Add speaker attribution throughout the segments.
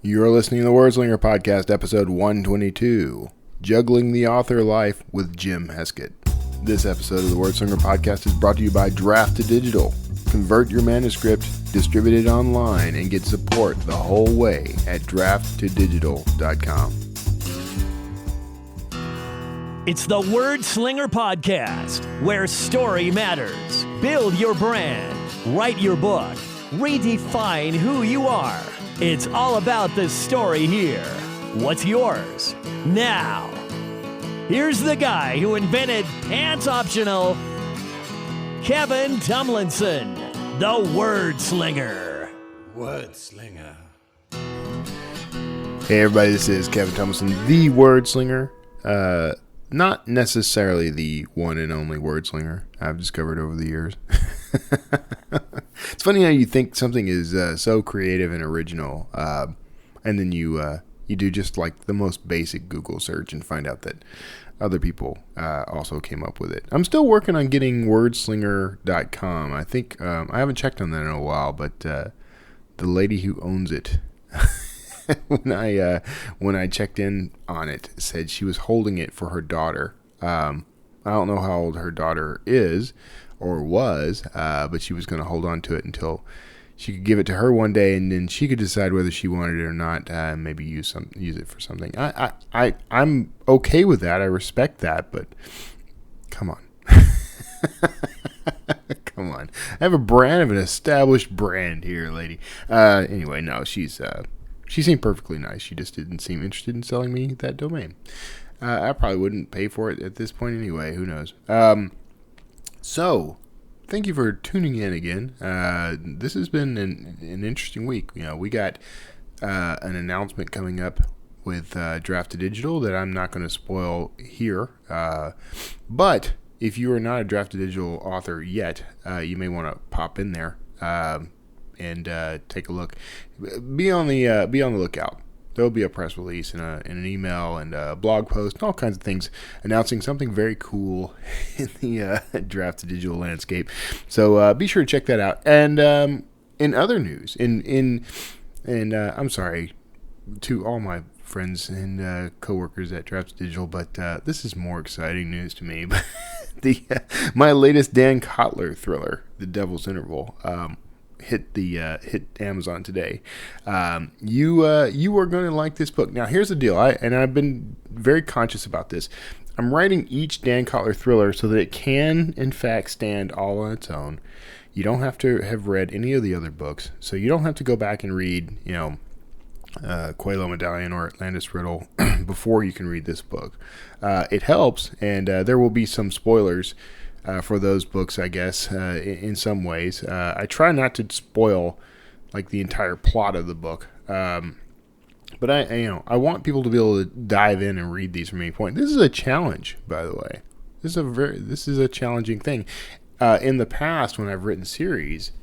Speaker 1: You're listening to the Wordslinger Podcast, episode 122, Juggling the Author Life with Jim Heskett. This episode of the Wordslinger Podcast is brought to you by Draft to Digital. Convert your manuscript, distribute it online, and get support the whole way at drafttodigital.com.
Speaker 2: It's the Wordslinger Podcast, where story matters. Build your brand, write your book, redefine who you are. It's all about the story here. What's yours? Now, here's the guy who invented Pants Optional, Kevin Tomlinson, the Wordslinger.
Speaker 3: Wordslinger.
Speaker 1: Hey everybody, this is Kevin Tomlinson, the Wordslinger. Not necessarily the one and only Wordslinger I've discovered over the years. It's funny how you think something is so creative and original, and then you do just like the most basic Google search and find out that other people also came up with it. I'm still working on getting wordslinger.com. I think I haven't checked on that in a while, but the lady who owns it, when I checked in on it, said she was holding it for her daughter. I don't know how old her daughter is or was, but she was going to hold on to it until she could give it to her one day, and then she could decide whether she wanted it or not. Maybe use it for something. I'm okay with that. I respect that, but come on. Come on. I have a brand of an established brand here, lady. Anyway, no, she seemed perfectly nice. She just didn't seem interested in selling me that domain. I probably wouldn't pay for it at this point anyway. Who knows? So, thank you for tuning in again. This has been an interesting week. You know, we got an announcement coming up with Draft to Digital that I'm not going to spoil here. But if you are not a Draft to Digital author yet, you may want to pop in there and take a look. Be on the lookout. There'll be a press release and an email and a blog post and all kinds of things announcing something very cool in the Draft to Digital landscape. So be sure to check that out. And in other news, I'm sorry to all my friends and coworkers at Draft to Digital, but this is more exciting news to me. My latest Dan Kotler thriller, The Devil's Interval, hit Amazon today. You are going to like this book. Now, here's the deal. I've been very conscious about this. I'm writing each Dan Kotler thriller so that it can, in fact, stand all on its own. You don't have to have read any of the other books, so you don't have to go back and read, Quello Medallion or Atlantis Riddle before you can read this book. It helps, and there will be some spoilers for those books, I guess, in some ways. I try not to spoil like the entire plot of the book, but I want people to be able to dive in and read these from any point. This is a challenge, by the way. This is a challenging thing. In the past, when I've written series,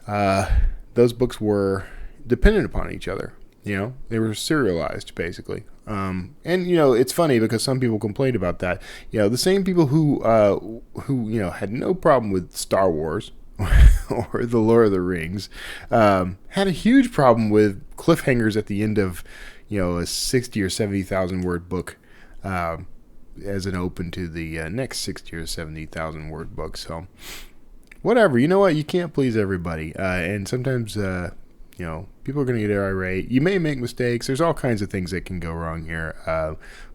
Speaker 1: those books were dependent upon each other. They were serialized, basically. And it's funny because some people complained about that. The same people who had no problem with Star Wars or The Lord of the Rings had a huge problem with cliffhangers at the end of a 60 or 70,000 word book as an open to the next 60 or 70,000 word book. So whatever, you know what? You can't please everybody, and sometimes people are going to get irate. You may make mistakes. There's all kinds of things that can go wrong here.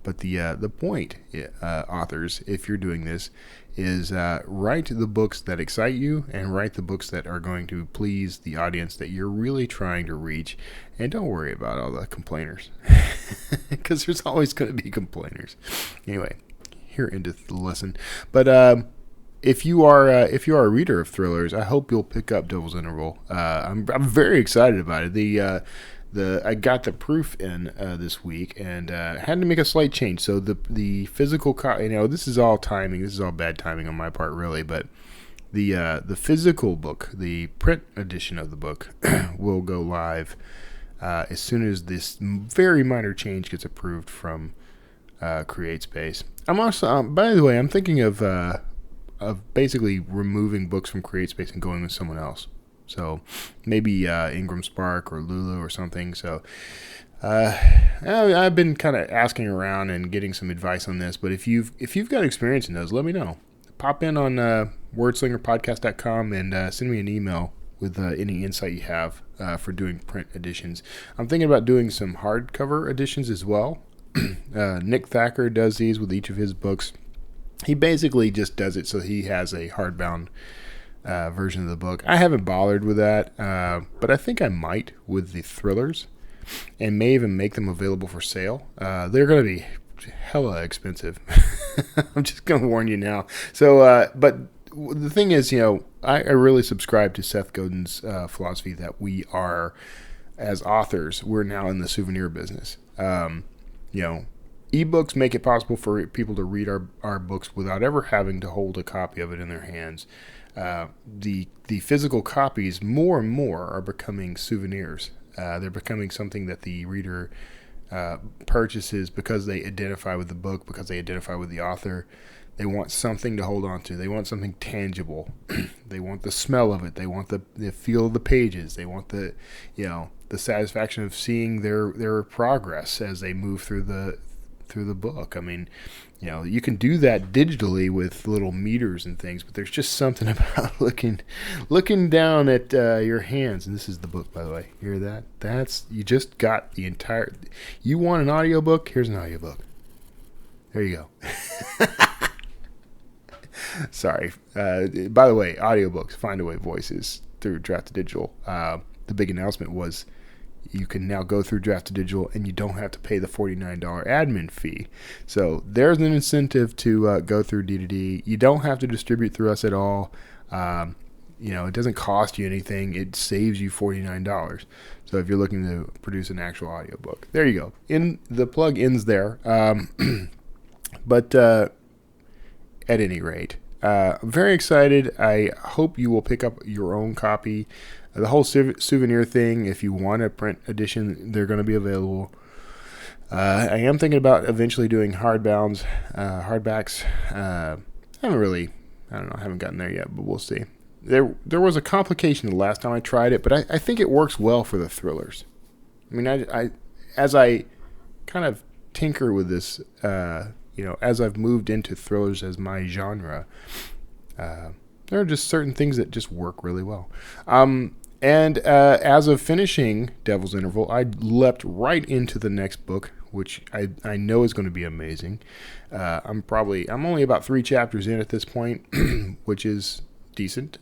Speaker 1: But the point, authors, if you're doing this, is write the books that excite you and write the books that are going to please the audience that you're really trying to reach. And don't worry about all the complainers, because there's always going to be complainers. Anyway, here endeth the lesson. But if you are a reader of thrillers, I hope you'll pick up Devil's Interval. I'm very excited about it. I got the proof in this week and had to make a slight change. So the physical this is all timing. This is all bad timing on my part, really. But the physical book, the print edition of the book, will go live as soon as this very minor change gets approved from CreateSpace. I'm also, by the way, I'm thinking of basically removing books from CreateSpace and going with someone else. So maybe Ingram Spark or Lulu or something. So I've been kind of asking around and getting some advice on this. But if you've got experience in those, let me know. Pop in on wordslingerpodcast.com and send me an email with any insight you have for doing print editions. I'm thinking about doing some hardcover editions as well. Nick Thacker does these with each of his books. He basically just does it so he has a hardbound version of the book. I haven't bothered with that, but I think I might with the thrillers, and may even make them available for sale. They're going to be hella expensive. I'm just going to warn you now. So, but the thing is, I really subscribe to Seth Godin's philosophy that we are, as authors, we're now in the souvenir business. Ebooks make it possible for people to read our books without ever having to hold a copy of it in their hands. The physical copies, more and more, are becoming souvenirs. They're becoming something that the reader purchases because they identify with the book, because they identify with the author. They want something to hold on to. They want something tangible. They want the smell of it. They want the feel of the pages. They want the satisfaction of seeing their progress as they move through the book. I mean, you can do that digitally with little meters and things, but there's just something about looking down at your hands. And this is the book, by the way. You hear that? You just got the entire. You want an audiobook? Here's an audiobook. There you go. Sorry. By the way, audiobooks, Find Away Voices through Draft Digital. The big announcement was you can now go through Draft Digital and you don't have to pay the $49 admin fee. So there's an incentive to go through D2D. You don't have to distribute through us at all. It doesn't cost you anything. It saves you $49. So if you're looking to produce an actual audiobook, there you go. The plug ends there. But at any rate, I'm very excited. I hope you will pick up your own copy. The whole souvenir thing, if you want a print edition, they're going to be available. I am thinking about eventually doing hardbacks. I haven't gotten there yet, but we'll see. There was a complication the last time I tried it, but I think it works well for the thrillers. I mean, I as I kind of tinker with this, as I've moved into thrillers as my genre, there are just certain things that just work really well. And as of finishing Devil's Interval, I leapt right into the next book, which I know is going to be amazing. I'm only about 3 chapters in at this point, which is decent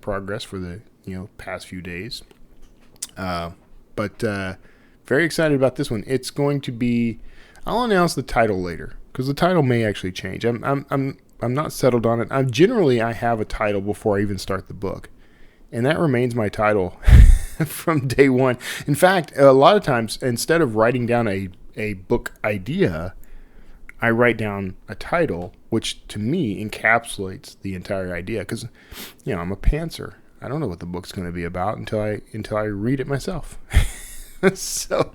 Speaker 1: progress for the past few days. But very excited about this one. It's going to be. I'll announce the title later because the title may actually change. I'm not settled on it. I have a title before I even start the book, and that remains my title from day one. In fact, a lot of times, instead of writing down a book idea, I write down a title, which to me encapsulates the entire idea. Because, I'm a pantser. I don't know what the book's going to be about until I read it myself. So,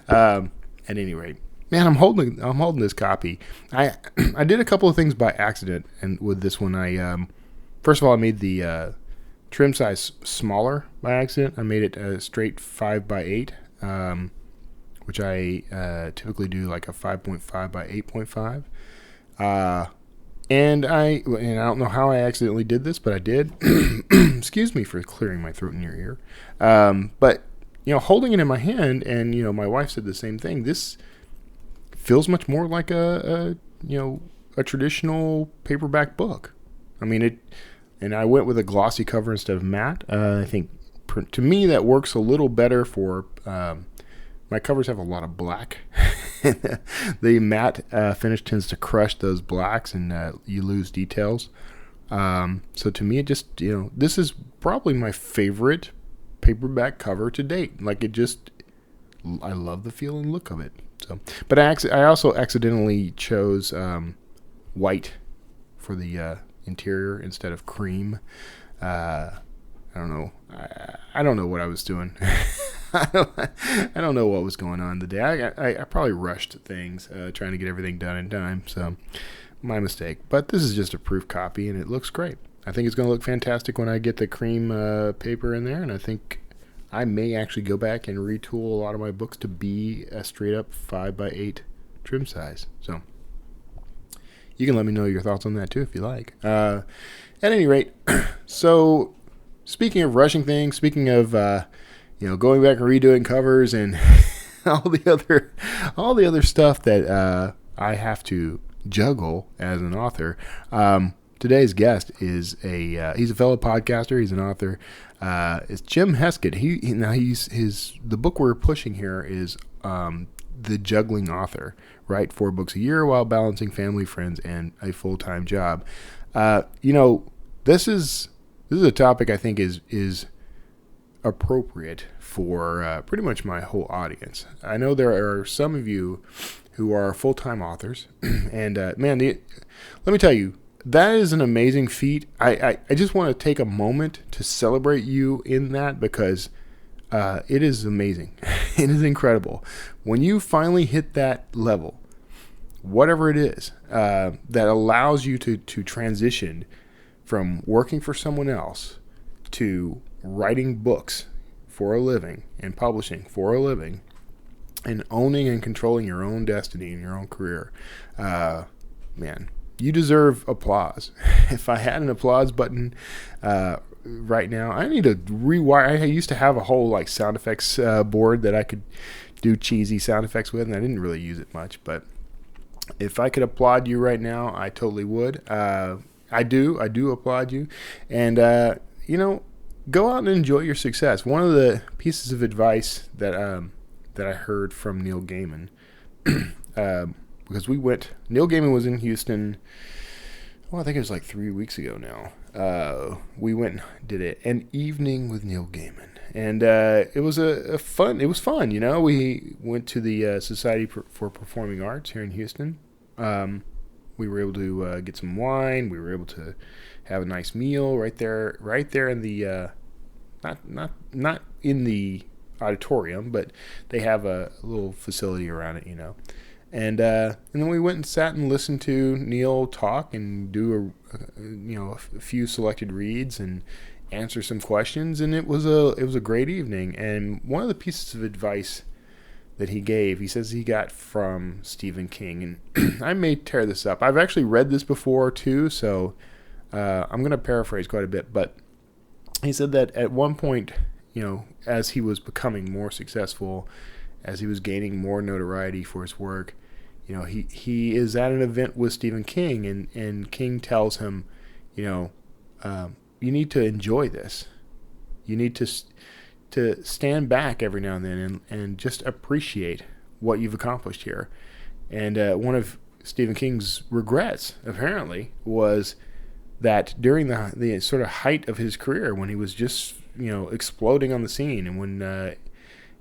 Speaker 1: at any rate. Man, I'm holding this copy. I did a couple of things by accident, and with this one, first of all, I made the trim size smaller by accident. I made it a straight 5x8, which I typically do like a 5.5 by 8.5. And I don't know how I accidentally did this, but I did. Excuse me for clearing my throat in your ear. But holding it in my hand, and my wife said the same thing. This feels much more like a traditional paperback book. I mean and I went with a glossy cover instead of matte. I think to me that works a little better for my covers have a lot of black. The matte finish tends to crush those blacks, and you lose details. So to me, it just this is probably my favorite paperback cover to date. Like I love the feel and look of it. So, but I also accidentally chose white for the interior instead of cream. I don't know. I don't know what I was doing. I don't know what was going on today. I probably rushed things, trying to get everything done in time. So, my mistake. But this is just a proof copy, and it looks great. I think it's going to look fantastic when I get the cream paper in there, and I think I may actually go back and retool a lot of my books to be a straight up 5x8 trim size. So you can let me know your thoughts on that too if you like. At any rate, so speaking of rushing things, speaking of going back and redoing covers and all the other stuff that I have to juggle as an author. Today's guest is he's a fellow podcaster. He's an author. It's Jim Heskett. The book we're pushing here is The Juggling Author. Write 4 books a year while balancing family, friends, and a full-time job. This is a topic I think is appropriate for pretty much my whole audience. I know there are some of you who are full-time authors, and let me tell you, that is an amazing feat. I just want to take a moment to celebrate you in that because it is amazing. It is incredible. When you finally hit that level, whatever it is, that allows you to transition from working for someone else to writing books for a living and publishing for a living and owning and controlling your own destiny and your own career, man, you deserve applause. If I had an applause button right now, I need to rewire. I used to have a whole sound effects board that I could do cheesy sound effects with, and I didn't really use it much. But if I could applaud you right now, I totally would. I do applaud you, and go out and enjoy your success. One of the pieces of advice that I heard from Neil Gaiman. Because Neil Gaiman was in Houston, I think it was 3 weeks ago now. We went and did an evening with Neil Gaiman. And it was fun. We went to the Society for Performing Arts here in Houston. We were able to get some wine. We were able to have a nice meal right there in the, not in the auditorium, but they have a little facility around it, And then we went and sat and listened to Neil talk and do a few selected reads and answer some questions, and it was a great evening. And one of the pieces of advice that he gave, he says he got from Stephen King, and I may tear this up. I've actually read this before too, so I'm going to paraphrase quite a bit. But he said that at one point, as he was becoming more successful, as he was gaining more notoriety for his work, he is at an event with Stephen King, and King tells him, you need to enjoy this. You need to stand back every now and then and just appreciate what you've accomplished here. And one of Stephen King's regrets, apparently, was that during the sort of height of his career, when he was just exploding on the scene, and when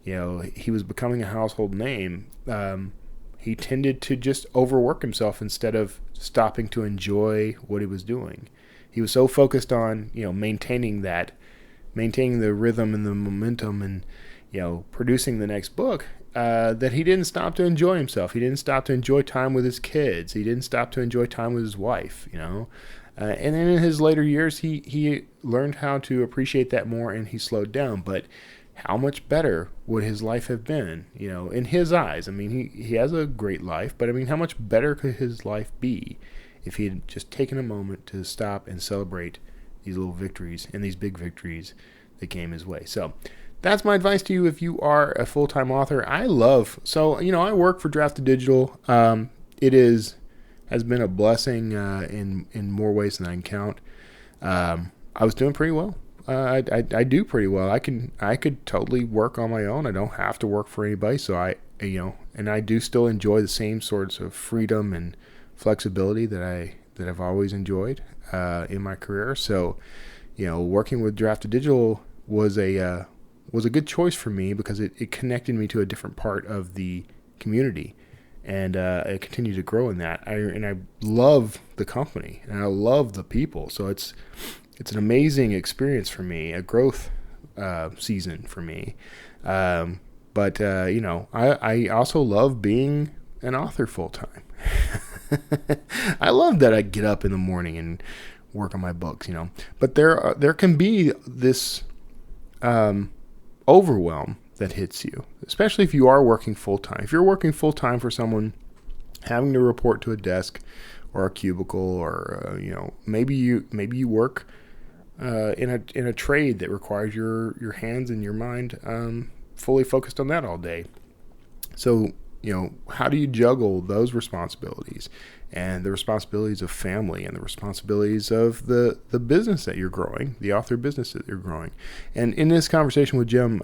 Speaker 1: he was becoming a household name, he tended to just overwork himself instead of stopping to enjoy what he was doing. He was so focused on maintaining the rhythm and the momentum and producing the next book that he didn't stop to enjoy himself. He didn't stop to enjoy time with his kids. He didn't stop to enjoy time with his wife. And then in his later years, he learned how to appreciate that more, and he slowed down. But how much better would his life have been, in his eyes? I mean, he has a great life, but I mean, how much better could his life be if he had just taken a moment to stop and celebrate these little victories and these big victories that came his way? So that's my advice to you if you are a full-time author. I work for Drafted Digital. It has been a blessing in more ways than I can count. I was doing pretty well. I do pretty well. I could totally work on my own. I don't have to work for anybody. So and I do still enjoy the same sorts of freedom and flexibility that I've always enjoyed in my career. So, working with Drafted Digital was a good choice for me because it connected me to a different part of the community, and I continue to grow in that. I love the company and I love the people. So it's an amazing experience for me, a growth season for me. But I also love being an author full time. I love that I get up in the morning and work on my books, But there can be this overwhelm that hits you, especially if you are working full time. If you're working full time for someone, having to report to a desk or a cubicle, or maybe you work in a trade that requires your hands and your mind fully focused on that all day. So how do you juggle those responsibilities and the responsibilities of family and the responsibilities of the business that you're growing, the author business that you're growing? And in this conversation with Jim,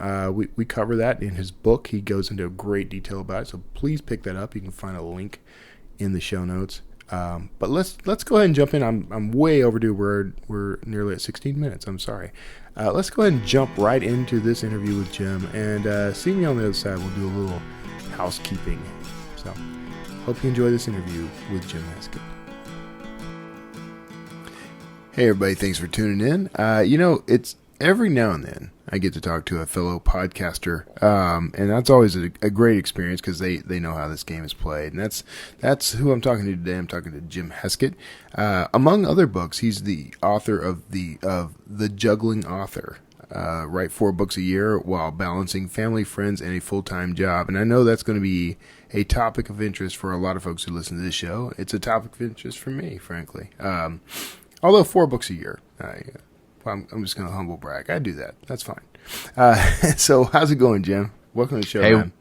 Speaker 1: we cover that in his book. He goes into great detail about it, so please pick that up. You can find a link in the show notes. But let's go ahead and jump in. I'm way overdue. We're nearly at 16 minutes. I'm sorry. Let's go ahead and jump right into this interview with Jim, and see me on the other side. We'll do a little housekeeping. So hope you enjoy this interview with Jim Heskett. Hey everybody, thanks for tuning in. It's every now and then I get to talk to a fellow podcaster, and that's always a great experience because they know how this game is played. And that's who I'm talking to today. I'm talking to Jim Heskett. Among other books, he's the author of the Juggling author. Write 4 books a year while balancing family, friends, and a full-time job. And I know that's going to be a topic of interest for a lot of folks who listen to this show. It's a topic of interest for me, frankly. Although 4 books a year, I'm just going to humble brag. I do that. That's fine. So how's it going, Jim? Welcome to the show, man.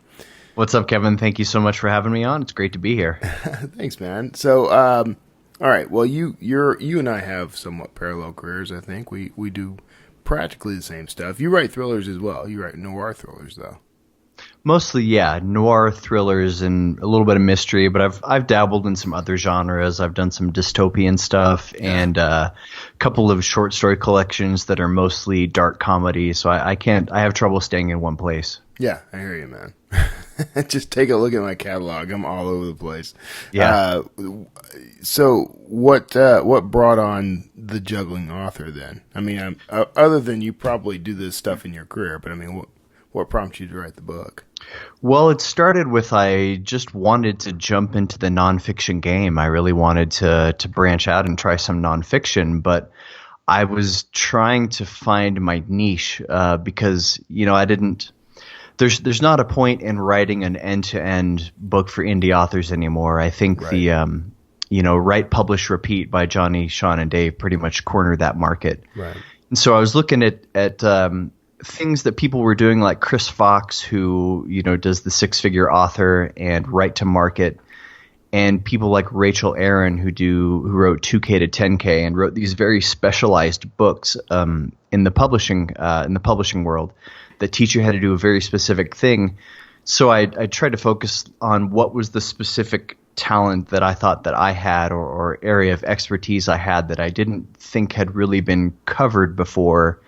Speaker 3: What's up, Kevin? Thank you so much for having me on. It's great to be here.
Speaker 1: Thanks, man. So, all right. Well, you and I have somewhat parallel careers, I think. We do practically the same stuff. You write thrillers as well. You write noir thrillers, though.
Speaker 3: Mostly, yeah, noir thrillers and a little bit of mystery, but I've dabbled in some other genres. I've done some dystopian stuff and a couple of short story collections that are mostly dark comedy. So I have trouble staying in one place.
Speaker 1: Yeah, I hear you, man. Just take a look at my catalog. I'm all over the place.
Speaker 3: Yeah.
Speaker 1: So what brought on the Juggling author then? I mean, other than you probably do this stuff in your career, but I mean, what prompted you to write the book?
Speaker 3: Well, it started with I just wanted to jump into the nonfiction game. I really wanted to branch out and try some nonfiction, but I was trying to find my niche because I didn't. There's not a point in writing an end-to-end book for indie authors anymore. I think right. The Write, Publish, Repeat by Johnny, Sean, and Dave pretty much cornered that market.
Speaker 1: Right.
Speaker 3: And so I was looking at things that people were doing, like Chris Fox, who does the 6-figure author and write to market, and people like Rachel Aaron who wrote 2K to 10K and wrote these very specialized books in the publishing world that teach you how to do a very specific thing. So I tried to focus on what was the specific talent that I thought that I had or area of expertise I had that I didn't think had really been covered before,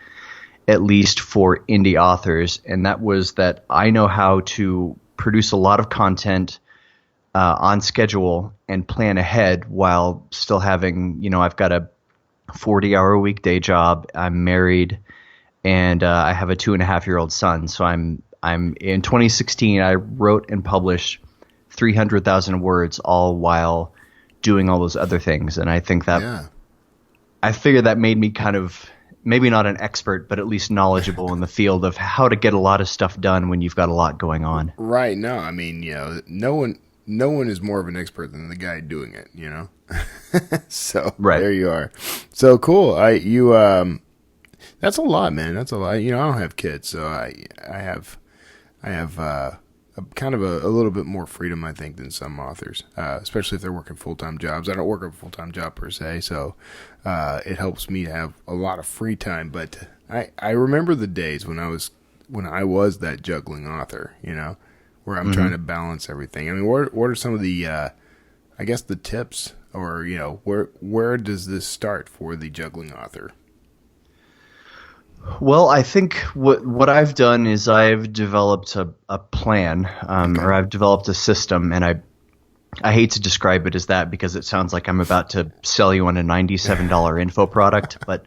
Speaker 3: at least for indie authors. And that was that I know how to produce a lot of content on schedule and plan ahead while still having, I've got a 40-hour-a-week day job. I'm married, and I have a 2.5-year-old son. So I'm in 2016, I wrote and published 300,000 words, all while doing all those other things. And I think that I figured that made me kind of, maybe not an expert, but at least knowledgeable in the field of how to get a lot of stuff done when you've got a lot going on. Right.
Speaker 1: No, I mean, no one is more of an expert than the guy doing it, So right. There you are. So cool. That's a lot, man. That's a lot. I don't have kids, so I have kind of a little bit more freedom, I think, than some authors, especially if they're working full-time jobs. I don't work a full-time job per se, so it helps me to have a lot of free time. But I remember the days when I was that juggling author, where I'm trying to balance everything. I mean, what are some of the, I guess, the tips, or where does this start for the juggling author?
Speaker 3: Well, I think what I've done is I've developed a plan, or I've developed a system, and I hate to describe it as that because it sounds like I'm about to sell you on a $97 info product, but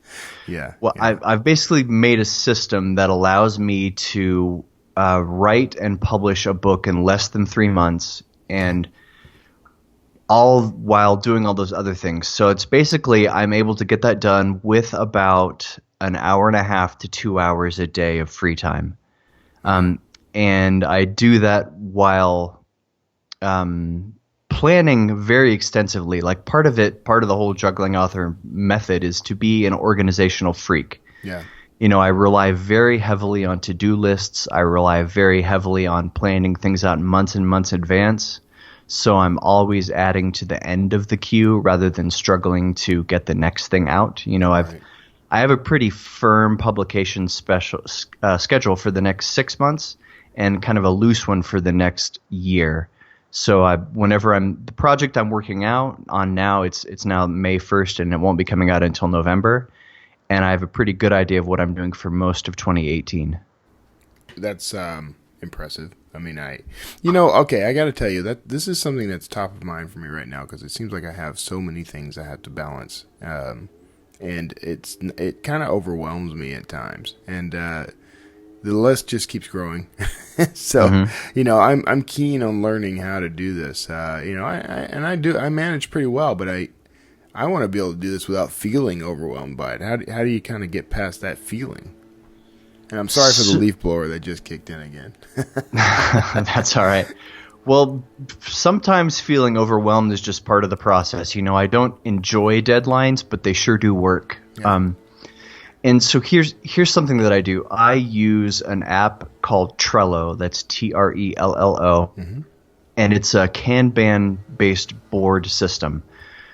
Speaker 3: I've basically made a system that allows me to write and publish a book in less than 3 months, and all while doing all those other things. So it's basically I'm able to get that done with about an hour and a half to 2 hours a day of free time. And I do that while planning very extensively. Like part of the whole juggling author method is to be an organizational freak.
Speaker 1: Yeah.
Speaker 3: I rely very heavily on to-do lists. I rely very heavily on planning things out months and months in advance. So I'm always adding to the end of the queue rather than struggling to get the next thing out. I have a pretty firm publication schedule for the next 6 months and kind of a loose one for the next year. So whenever the project I'm working on now, it's now May 1st and it won't be coming out until November. And I have a pretty good idea of what I'm doing for most of 2018.
Speaker 1: That's impressive. I mean, okay, I got to tell you that this is something that's top of mind for me right now because it seems like I have so many things I have to balance. And it kind of overwhelms me at times. And the list just keeps growing. So, I'm keen on learning how to do this. I manage pretty well, but I want to be able to do this without feeling overwhelmed by it. How do you kind of get past that feeling? And I'm sorry for the leaf blower that just kicked in again.
Speaker 3: That's all right. Well, sometimes feeling overwhelmed is just part of the process. I don't enjoy deadlines, but they sure do work. Yeah. And so here's something that I do. I use an app called Trello. That's Trello. Mm-hmm. And it's a Kanban-based board system.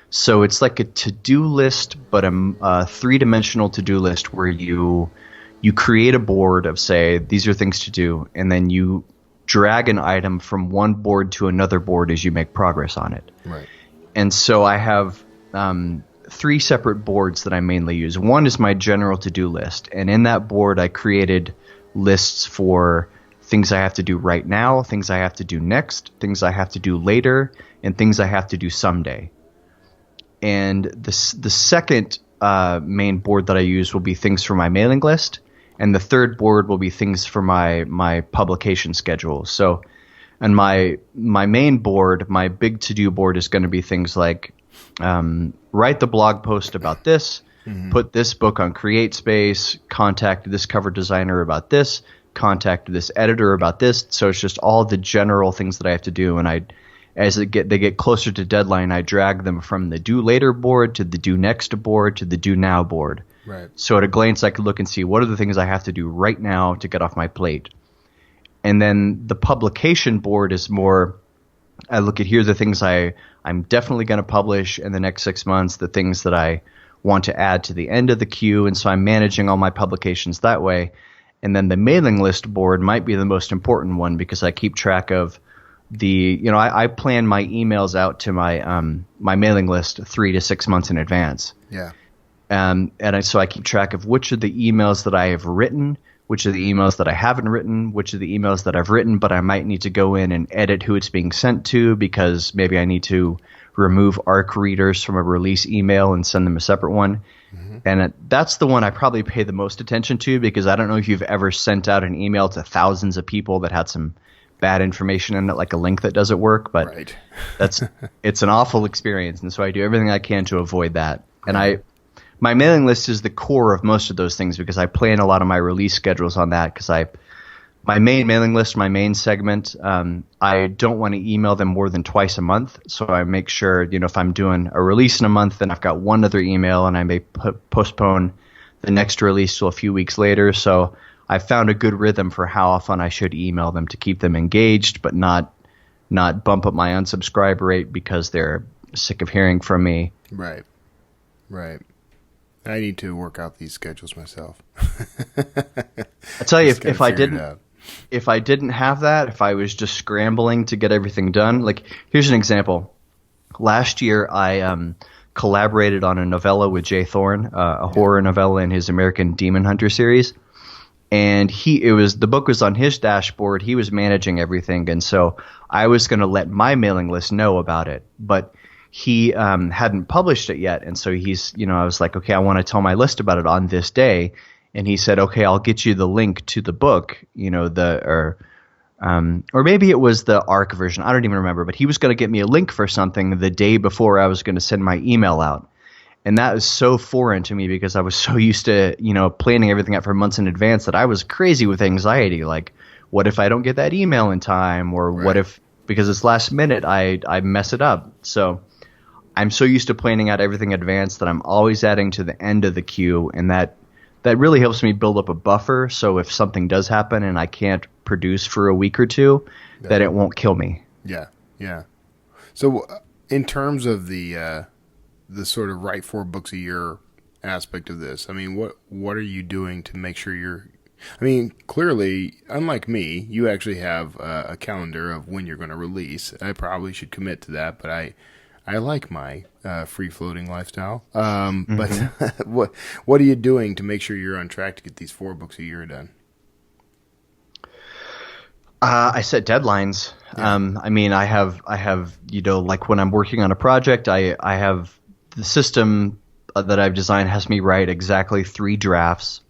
Speaker 3: So it's like a to-do list, but a three-dimensional to-do list where you create a board of, say, these are things to do, and then you drag an item from one board to another board as you make progress on it.
Speaker 1: Right.
Speaker 3: And so I have 3 separate boards that I mainly use. One is my general to-do list, and in that board I created lists for things I have to do right now, things I have to do next, things I have to do later, and things I have to do someday. And the second main board that I use will be things for my mailing list, and the third board will be things for my publication schedule. So, and my main board, my big to-do board, is going to be things like write the blog post about this, put this book on CreateSpace, contact this cover designer about this, contact this editor about this. So it's just all the general things that I have to do, and as they get closer to deadline, I drag them from the due later board to the due next board to the due now board.
Speaker 1: Right.
Speaker 3: So at a glance, I could look and see what are the things I have to do right now to get off my plate. And then the publication board is more, I look at here are the things I'm definitely going to publish in the next 6 months, the things that I want to add to the end of the queue. And so I'm managing all my publications that way. And then the mailing list board might be the most important one because I keep track of I plan my emails out to my mailing list 3 to 6 months in advance.
Speaker 1: Yeah.
Speaker 3: So I keep track of which of the emails that I have written, which of the emails that I haven't written, which of the emails that I've written, but I might need to go in and edit who it's being sent to because maybe I need to remove ARC readers from a release email and send them a separate one. Mm-hmm. And that's the one I probably pay the most attention to because I don't know if you've ever sent out an email to thousands of people that had some bad information in it, like a link that doesn't work, but
Speaker 1: right.
Speaker 3: It's an awful experience, and so I do everything I can to avoid that. And my mailing list is the core of most of those things because I plan a lot of my release schedules on that because my main mailing list, my main segment, I don't want to email them more than twice a month, so I make sure, if I'm doing a release in a month, then I've got one other email, and I may postpone the next release till a few weeks later, so I found a good rhythm for how often I should email them to keep them engaged, but not bump up my unsubscribe rate because they're sick of hearing from me.
Speaker 1: Right. I need to work out these schedules myself.
Speaker 3: I tell you, if I didn't have that, if I was just scrambling to get everything done, like here's an example. Last year, I collaborated on a novella with Jay Thorne, a horror novella in his American Demon Hunter series. And the book was on his dashboard. He was managing everything. And so I was going to let my mailing list know about it, but he hadn't published it yet. And so I was like, okay, I want to tell my list about it on this day. And he said, okay, I'll get you the link to the book, Or maybe it was the ARC version. I don't even remember. But he was going to get me a link for something the day before I was going to send my email out. And that was so foreign to me because I was so used to, planning everything out for months in advance that I was crazy with anxiety. Like, what if I don't get that email in time? Or what if, because it's last minute, I mess it up? So I'm so used to planning out everything in advance that I'm always adding to the end of the queue. And that really helps me build up a buffer. So if something does happen and I can't produce for a week or two, that it won't kill me.
Speaker 1: Yeah. Yeah. So in terms of the sort of write 4 books a year aspect of this, I mean, what are you doing to make sure clearly, unlike me, you actually have a calendar of when you're going to release. I probably should commit to that, but I like my free-floating lifestyle. But what are you doing to make sure you're on track to get these 4 books a year done?
Speaker 3: I set deadlines. Yeah. I have like when I'm working on a project, I have the system that I've designed has me write exactly 3 drafts.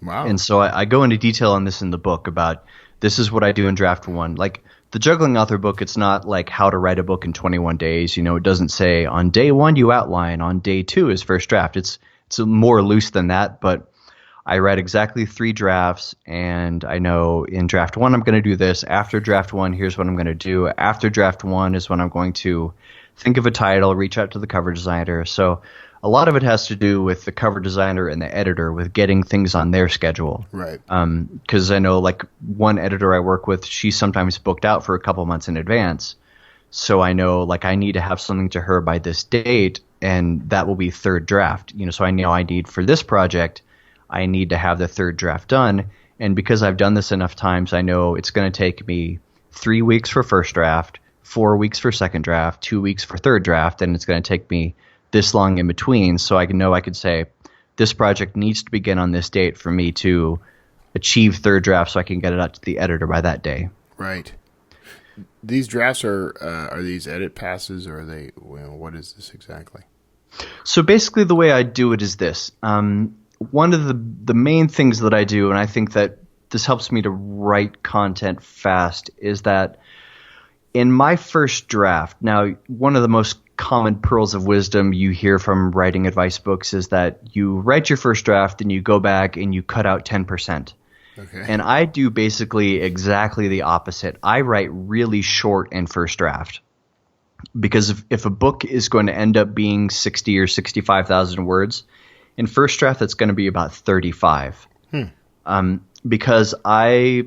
Speaker 1: Wow.
Speaker 3: And so I go into detail on this in the book about this is what I do in draft 1. Like the Juggling Author book, it's not like how to write a book in 21 days. It doesn't say on day 1 you outline, on day 2 is first draft. It's more loose than that, but I write exactly 3 drafts, and I know in draft 1 I'm going to do this. After draft 1, here's what I'm going to do. After draft 1 is when I'm going to think of a title, reach out to the cover designer. So a lot of it has to do with the cover designer and the editor, with getting things on their schedule.
Speaker 1: Right.
Speaker 3: Because I know, like, one editor I work with, she's sometimes booked out for a couple months in advance. So I know, like, I need to have something to her by this date, and that will be 3rd draft. So I know I need for this project, I need to have the 3rd draft done. And because I've done this enough times, I know it's going to take me 3 weeks for first draft, 4 weeks for second draft, 2 weeks for third draft, and it's going to take me this long in between. So I could say this project needs to begin on this date for me to achieve 3rd draft so I can get it out to the editor by that day.
Speaker 1: Right. These drafts are these edit passes, or are they, what is this exactly?
Speaker 3: So basically the way I do it is this. One of the main things that I do, and I think that this helps me to write content fast, is that in my first draft, now one of the most common pearls of wisdom you hear from writing advice books is that you write your first draft and you go back and you cut out 10%.
Speaker 1: Okay.
Speaker 3: And I do basically exactly the opposite. I write really short in first draft. Because if a book is going to end up being 60 or 65,000 words, in first draft that's going to be about 35. Because I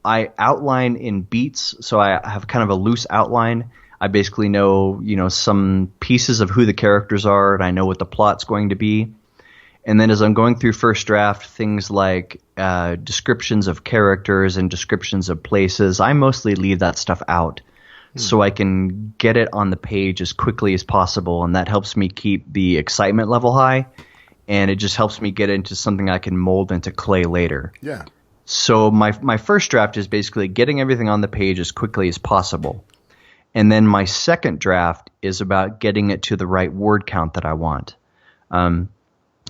Speaker 3: outline in beats, so I have kind of a loose outline. I basically know, some pieces of who the characters are, and I know what the plot's going to be. And then as I'm going through first draft, things like descriptions of characters and descriptions of places, I mostly leave that stuff out so I can get it on the page as quickly as possible, and that helps me keep the excitement level high, and it just helps me get into something I can mold into clay later.
Speaker 1: Yeah.
Speaker 3: So my first draft is basically getting everything on the page as quickly as possible. And then my second draft is about getting it to the right word count that I want. And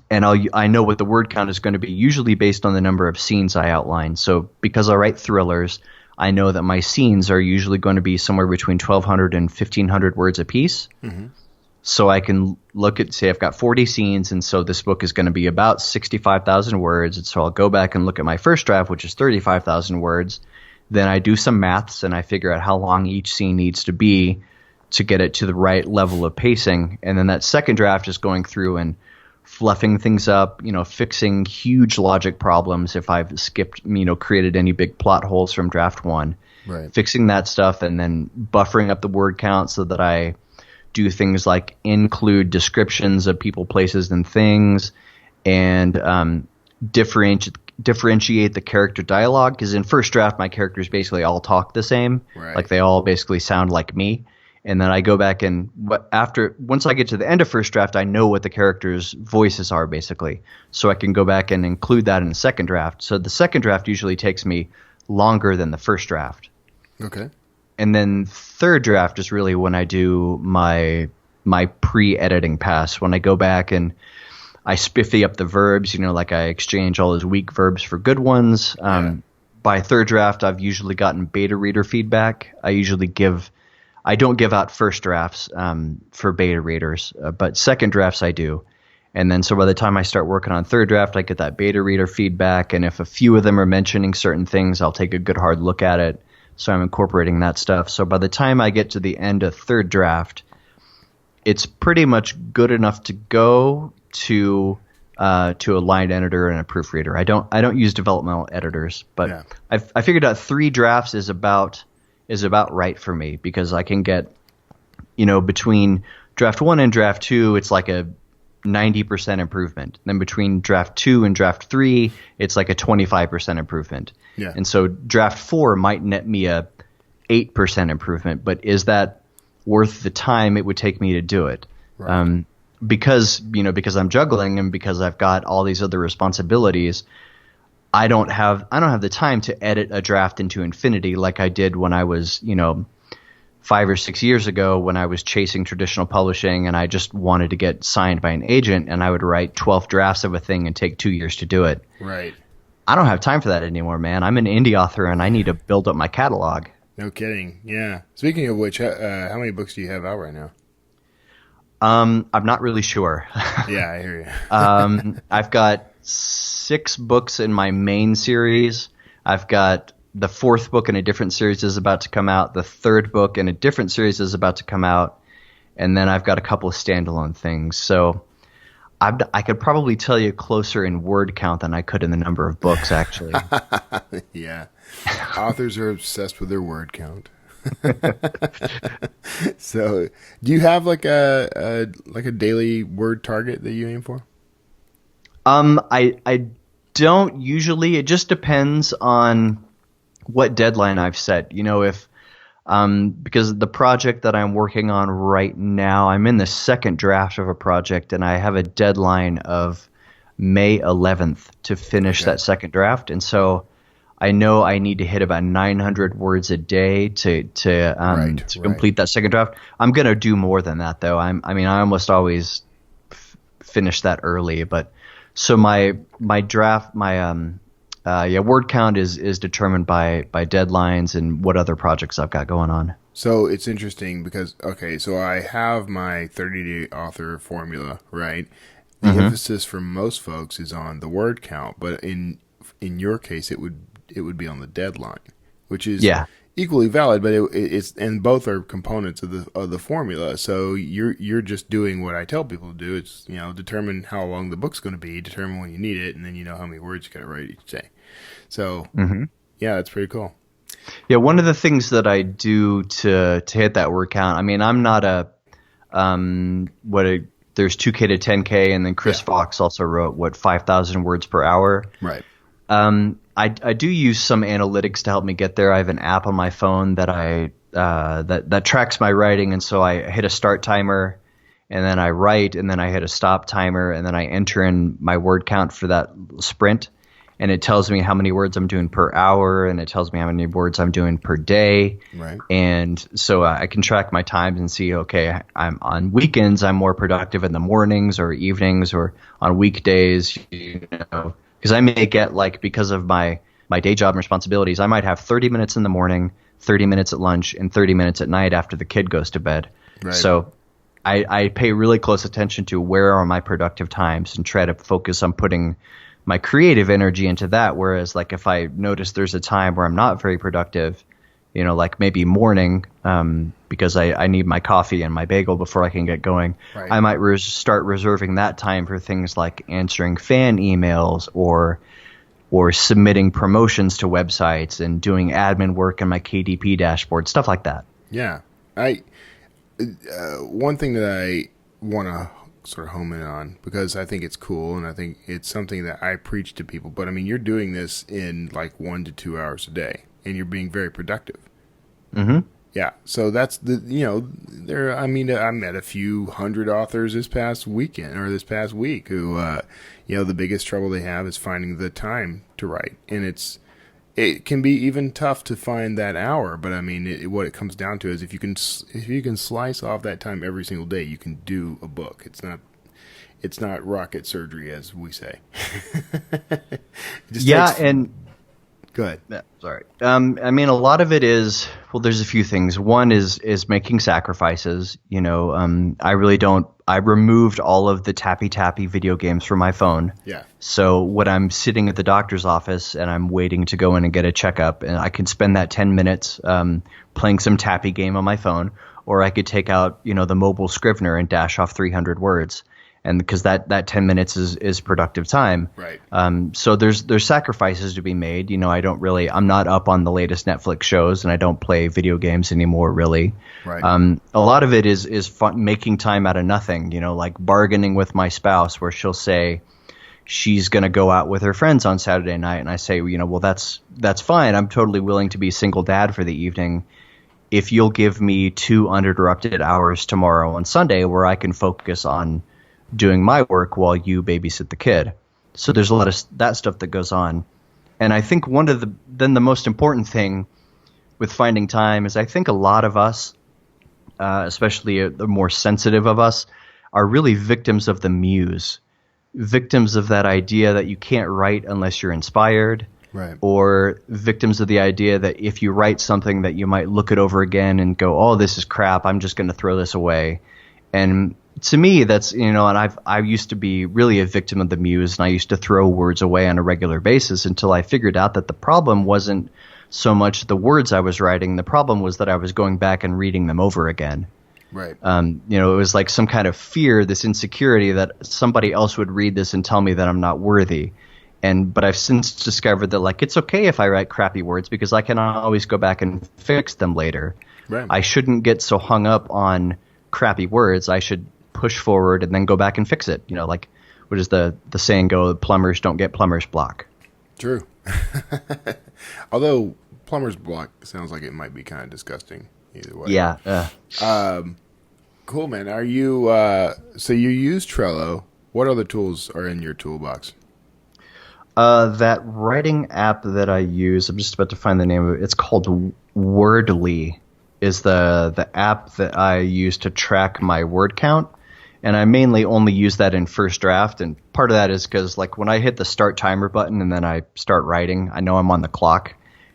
Speaker 3: I know what the word count is going to be, usually based on the number of scenes I outline. So because I write thrillers, I know that my scenes are usually going to be somewhere between 1,200 and 1,500 words apiece. Mm-hmm. So I can look at, say, I've got 40 scenes, and so this book is going to be about 65,000 words. And so I'll go back and look at my first draft, which is 35,000 words. Then I do some maths, and I figure out how long each scene needs to be to get it to the right level of pacing. And then that second draft is going through and fluffing things up, fixing huge logic problems if I've skipped, created any big plot holes from draft 1.
Speaker 1: Right.
Speaker 3: Fixing that stuff, and then buffering up the word count so that I do things like include descriptions of people, places, and things, and differentiate the character dialogue, because in first draft my characters basically all talk the same.
Speaker 1: Right.
Speaker 3: Like they all basically sound like me. And then I go back and once I get to the end of first draft, I know what the characters' voices are basically. So I can go back and include that in the second draft. So the second draft usually takes me longer than the first draft.
Speaker 1: Okay.
Speaker 3: And then third draft is really when I do my pre-editing pass, when I go back and I spiffy up the verbs, like I exchange all those weak verbs for good ones. By by third draft, I've usually gotten beta reader feedback. I don't give out first drafts for beta readers, but second drafts I do. And then so by the time I start working on third draft, I get that beta reader feedback. And if a few of them are mentioning certain things, I'll take a good hard look at it. So I'm incorporating that stuff. So by the time I get to the end of third draft, it's pretty much good enough to go to a line editor and a proofreader. I don't use developmental editors, but
Speaker 1: Yeah.
Speaker 3: I figured out 3 drafts is about right for me, because I can get, between draft 1 and draft 2, it's like a 90% improvement. Then between draft 2 and draft 3, it's like a 25% improvement.
Speaker 1: Yeah.
Speaker 3: And so draft 4 might net me a 8% improvement, but is that worth the time it would take me to do it?
Speaker 1: Right.
Speaker 3: Because I'm juggling and because I've got all these other responsibilities, I don't have the time to edit a draft into infinity like I did when I was, 5 or 6 years ago when I was chasing traditional publishing and I just wanted to get signed by an agent, and I would write 12 drafts of a thing and take 2 years to do it.
Speaker 1: Right.
Speaker 3: I don't have time for that anymore, man. I'm an indie author and I need to build up my catalog.
Speaker 1: No kidding. Yeah. Speaking of which, how many books do you have out right now?
Speaker 3: I'm not really sure.
Speaker 1: Yeah, I hear you.
Speaker 3: I've got 6 books in my main series. I've got the 4th book in a different series is about to come out. The 3rd book in a different series is about to come out. And then I've got a couple of standalone things. So I could probably tell you closer in word count than I could in the number of books, actually.
Speaker 1: Yeah. Authors are obsessed with their word count. So, do you have like a daily word target that you aim for?
Speaker 3: I don't usually. It just depends on what deadline I've set. If because the project that I'm working on right now, I'm in the second draft of a project, and I have a deadline of May 11th to finish that second draft, and so I know I need to hit about 900 words a day to complete that second draft. I'm gonna do more than that, though. I almost always finish that early, but so my word count is determined by deadlines and what other projects I've got going on.
Speaker 1: So it's interesting because, so I have my 30-day author formula, right? The emphasis for most folks is on the word count, but in your case, it would be on the deadline, which is equally valid, but it's and both are components of the formula. So you're just doing what I tell people to do. It's determine how long the book's going to be, determine when you need it, and then how many words you got to write each day. So yeah, that's pretty cool.
Speaker 3: Yeah, one of the things that I do to hit that word count. I'm not there's 2K to 10K, and then Chris Fox also wrote 5,000 words per hour.
Speaker 1: Right.
Speaker 3: I do use some analytics to help me get there. I have an app on my phone that that tracks my writing, and so I hit a start timer, and then I write, and then I hit a stop timer, and then I enter in my word count for that sprint, and it tells me how many words I'm doing per hour, and it tells me how many words I'm doing per day.
Speaker 1: Right.
Speaker 3: And so I can track my times and see, okay, I'm on weekends, I'm more productive in the mornings or evenings, or on weekdays, because I may get, because of my day job and responsibilities, I might have 30 minutes in the morning, 30 minutes at lunch, and 30 minutes at night after the kid goes to bed.
Speaker 1: Right.
Speaker 3: So I pay really close attention to where are my productive times and try to focus on putting my creative energy into that. Whereas if I notice there's a time where I'm not very productive, maybe morning, because I need my coffee and my bagel before I can get going.
Speaker 1: Right.
Speaker 3: I might start reserving that time for things like answering fan emails or submitting promotions to websites and doing admin work in my KDP dashboard, stuff like that.
Speaker 1: Yeah. One thing that I want to sort of home in on, because I think it's cool and I think it's something that I preach to people, but you're doing this in 1 to 2 hours a day and you're being very productive.
Speaker 3: Mm-hmm.
Speaker 1: Yeah. So that's I met a few hundred authors this past weekend or this past week who, the biggest trouble they have is finding the time to write. And it can be even tough to find that hour, but what it comes down to is if you can slice off that time every single day, you can do a book. It's not rocket surgery, as we say. Go ahead.
Speaker 3: Yeah, sorry. I mean, a lot of it is, well, there's a few things. One is making sacrifices. I really don't. I removed all of the tappy video games from my phone.
Speaker 1: Yeah.
Speaker 3: So when I'm sitting at the doctor's office and I'm waiting to go in and get a checkup, and I can spend that 10 minutes playing some tappy game on my phone, or I could take out the mobile Scrivener and dash off 300 words. And because that 10 minutes is productive time.
Speaker 1: Right.
Speaker 3: So there's sacrifices to be made. I'm not up on the latest Netflix shows, and I don't play video games anymore, really.
Speaker 1: Right.
Speaker 3: A lot of it is fun, making time out of nothing, like bargaining with my spouse, where she'll say she's going to go out with her friends on Saturday night. And I say, well, that's fine. I'm totally willing to be single dad for the evening if you'll give me 2 uninterrupted hours tomorrow on Sunday where I can focus on doing my work while you babysit the kid. So there's a lot of that stuff that goes on. And I think the most important thing with finding time is I think a lot of us, especially the more sensitive of us, are really victims of the muse, victims of that idea that you can't write unless you're inspired,
Speaker 1: right, or
Speaker 3: victims of the idea that if you write something that you might look it over again and go, oh, this is crap, I'm just going to throw this away. And to me, that's, and I used to be really a victim of the muse, and I used to throw words away on a regular basis until I figured out that the problem wasn't so much the words I was writing. The problem was that I was going back and reading them over again.
Speaker 1: Right.
Speaker 3: It was like some kind of fear, this insecurity that somebody else would read this and tell me that I'm not worthy. But I've since discovered that it's okay if I write crappy words because I can always go back and fix them later.
Speaker 1: Right.
Speaker 3: I shouldn't get so hung up on crappy words. I should push forward and then go back and fix it. What does the saying go? Plumbers don't get plumber's block.
Speaker 1: True. Although plumber's block sounds like it might be kind of disgusting either way.
Speaker 3: Yeah.
Speaker 1: Cool, man. Are you so you use Trello? What other tools are in your toolbox?
Speaker 3: That writing app that I use, I'm just about to find the name of it. It's called Wordly, is the app that I use to track my word count. And I mainly only use that in First Draft, and part of that is because when I hit the start timer button and then I start writing, I know I'm on the clock,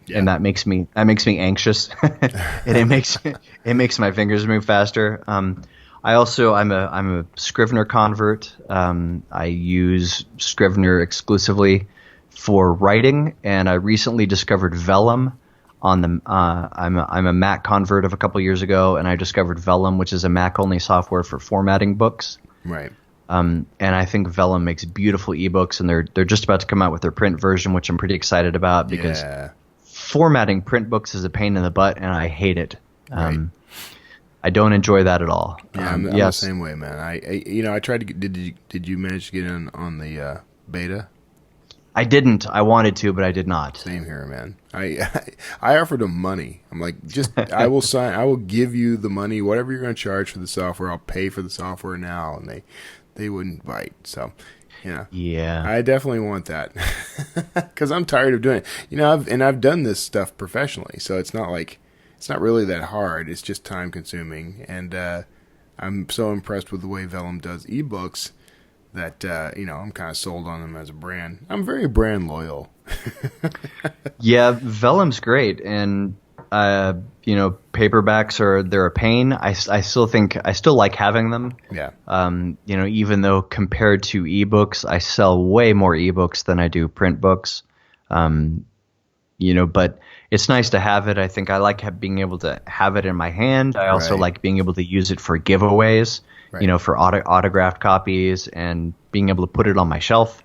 Speaker 3: and that makes me anxious, and it makes my fingers move faster. I'm a Scrivener convert. I use Scrivener exclusively for writing, and I recently discovered Vellum. I'm a Mac convert of a couple years ago, and I discovered Vellum, which is a Mac-only software for formatting books.
Speaker 1: Right.
Speaker 3: And I think Vellum makes beautiful ebooks, and they're just about to come out with their print version, which I'm pretty excited about because formatting print books is a pain in the butt, and I hate it.
Speaker 1: Right.
Speaker 3: I don't enjoy that at all.
Speaker 1: Yeah, I'm the same way, man. I tried to get. Did you manage to get in on the beta?
Speaker 3: I didn't. I wanted to, but I did not.
Speaker 1: Same here, man. I offered them money. I'm like, I will give you the money, whatever you're going to charge for the software. I'll pay for the software now, and they wouldn't bite. So,
Speaker 3: yeah,
Speaker 1: I definitely want that because I'm tired of doing it. I've done this stuff professionally, so it's not really that hard. It's just time consuming, and I'm so impressed with the way Vellum does ebooks that I'm kind of sold on them as a brand. I'm very brand loyal.
Speaker 3: Yeah, Vellum's great, and paperbacks they're a pain. I still like having them.
Speaker 1: Yeah.
Speaker 3: Even though compared to ebooks, I sell way more ebooks than I do print books. But it's nice to have it. I think I like being able to have it in my hand. I also like being able to use it for giveaways. Right. For autographed copies and being able to put it on my shelf.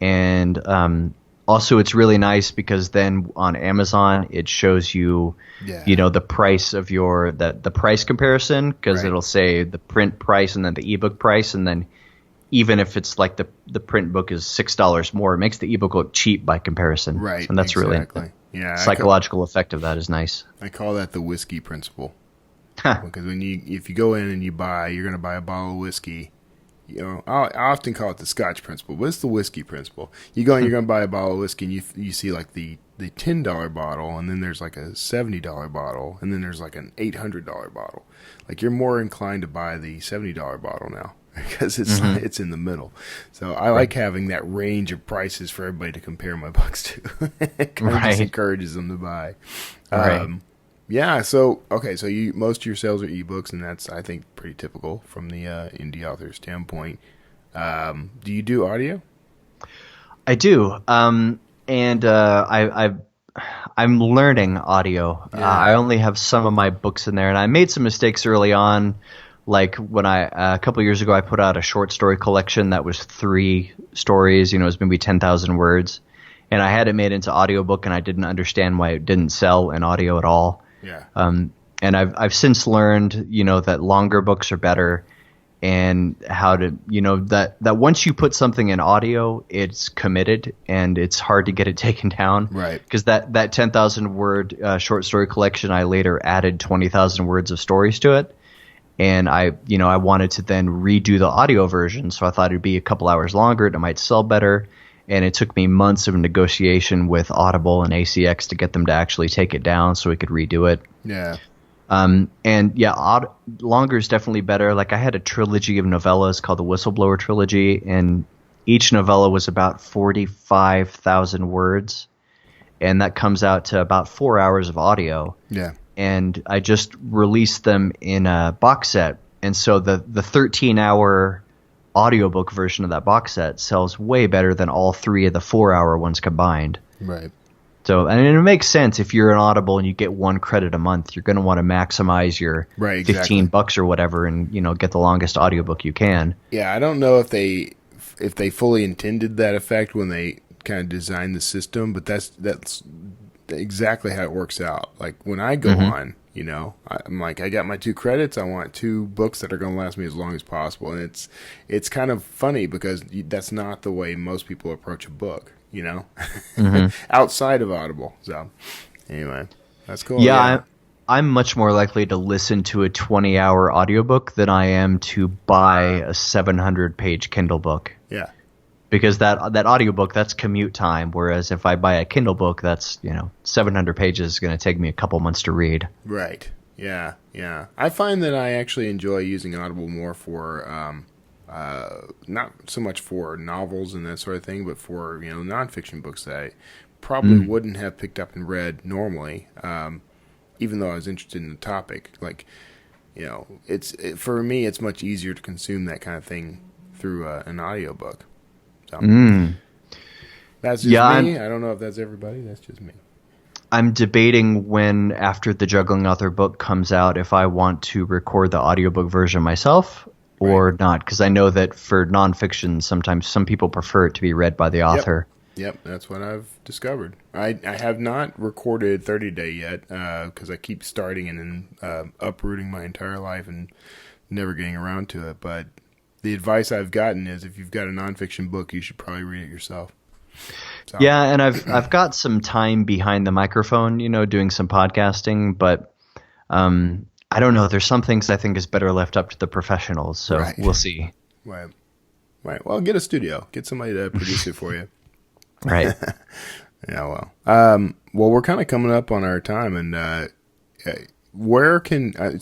Speaker 3: And also it's really nice because then on Amazon it shows you, the price of the price comparison because it'll say the print price and then the ebook price. And then even if it's like the print book is $6 more, it makes the ebook look cheap by comparison.
Speaker 1: Right.
Speaker 3: And that's really psychological effect of that is nice.
Speaker 1: I call that the whiskey principle. Because if you go in and you're going to buy a bottle of whiskey, I often call it the Scotch principle, but it's the whiskey principle. You go and you're going to buy a bottle of whiskey, and you see like the $10 bottle, and then there's like a $70 bottle, and then there's like an $800 bottle. Like you're more inclined to buy the $70 bottle now. because it's in the middle. So I like having that range of prices for everybody to compare my books to. It kind of just encourages them to buy. Yeah. So most of your sales are ebooks, and that's, I think, pretty typical from the indie author standpoint. Do you do audio?
Speaker 3: I do. I'm learning audio.
Speaker 1: Yeah.
Speaker 3: I only have some of my books in there, and I made some mistakes early on. Like when a couple of years ago, I put out a short story collection that was 3 stories. It was maybe 10,000 words, and I had it made into audiobook, and I didn't understand why it didn't sell in audio at all.
Speaker 1: Yeah.
Speaker 3: And I've since learned, that longer books are better, and how to, that once you put something in audio, it's committed, and it's hard to get it taken down.
Speaker 1: Right.
Speaker 3: Because that 10,000 word short story collection, I later added 20,000 words of stories to it. And I wanted to then redo the audio version, so I thought it'd be a couple hours longer, and it might sell better. And it took me months of negotiation with Audible and ACX to get them to actually take it down so we could redo it.
Speaker 1: Yeah.
Speaker 3: Longer is definitely better. Like I had a trilogy of novellas called the Whistleblower Trilogy, and each novella was about 45,000 words, and that comes out to about 4 hours of audio.
Speaker 1: Yeah.
Speaker 3: And I just released them in a box set, and so the 13-hour audiobook version of that box set sells way better than all 3 of the 4-hour ones combined.
Speaker 1: Right.
Speaker 3: So, and it makes sense if you're an Audible and you get 1 credit a month, you're going to want to maximize your $15 or whatever, and get the longest audiobook you can.
Speaker 1: Yeah, I don't know if they fully intended that effect when they kind of designed the system, but that's exactly how it works out. Like when I go on, I'm like, I got my 2 credits. I want 2 books that are going to last me as long as possible, and it's kind of funny because that's not the way most people approach a book. Outside of Audible. So anyway, that's cool.
Speaker 3: Yeah. I'm much more likely to listen to a 20-hour audiobook than I am to buy a 700-page Kindle book.
Speaker 1: Yeah.
Speaker 3: Because that audiobook, that's commute time, whereas if I buy a Kindle book, that's 700 pages is going to take me a couple months to read.
Speaker 1: Right. Yeah. Yeah. I find that I actually enjoy using Audible more for not so much for novels and that sort of thing, but for nonfiction books that I probably wouldn't have picked up and read normally, even though I was interested in the topic. Like, for me, it's much easier to consume that kind of thing through an audiobook. So that's just me. I don't know if that's everybody. That's just me.
Speaker 3: I'm debating when, after the Juggling Author book comes out, if I want to record the audiobook version myself or not, because I know that for nonfiction, sometimes some people prefer it to be read by the author.
Speaker 1: Yep, that's what I've discovered. I have not recorded 30 Day yet because I keep starting and then uprooting my entire life and never getting around to it. But the advice I've gotten is if you've got a nonfiction book, you should probably read it yourself. So.
Speaker 3: Yeah, and I've got some time behind the microphone, doing some podcasting, but I don't know. There's some things I think is better left up to the professionals, so we'll see.
Speaker 1: Right. Well, get a studio. Get somebody to produce it for you.
Speaker 3: Right.
Speaker 1: Yeah, well, we're kind of coming up on our time, and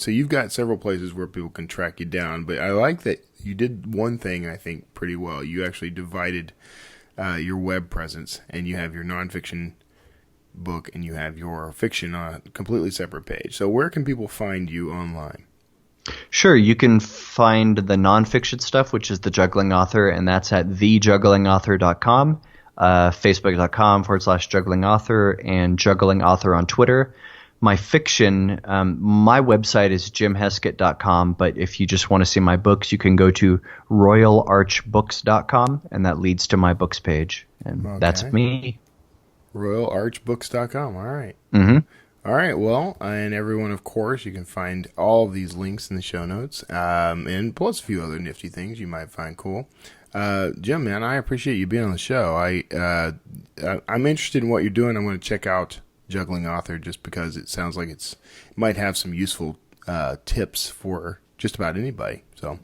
Speaker 1: so you've got several places where people can track you down, but I like that you did one thing I think pretty well. You actually divided your web presence, and you have your nonfiction book and you have your fiction on a completely separate page. So where can people find you online?
Speaker 3: Sure. You can find the nonfiction stuff, which is The Juggling Author, and that's at thejugglingauthor.com, facebook.com/juggling author, and juggling author on Twitter. My fiction, my website is jimheskett.com, but if you just want to see my books, you can go to royalarchbooks.com, and that leads to my books page. And that's me.
Speaker 1: royalarchbooks.com. All right.
Speaker 3: Mm-hmm.
Speaker 1: All right. Well, and everyone, of course, you can find all of these links in the show notes, and plus a few other nifty things you might find cool. Jim, man, I appreciate you being on the show. I'm interested in what you're doing. I'm going to check out Juggling Author just because it sounds like it might have some useful tips for just about anybody. So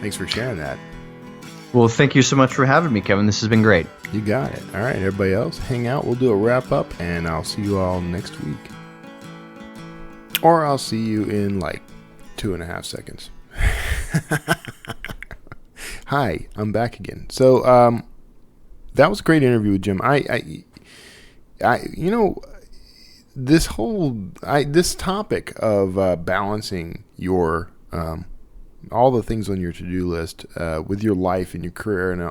Speaker 1: thanks for sharing that.
Speaker 3: Well, thank you so much for having me, Kevin. This has been great.
Speaker 1: You got it. All right, everybody else, hang out. We'll do a wrap up, and I'll see you all next week. Or I'll see you in like 2.5 seconds. Hi, I'm back again. So, that was a great interview with Jim. This topic of balancing your all the things on your to-do list with your life and your career and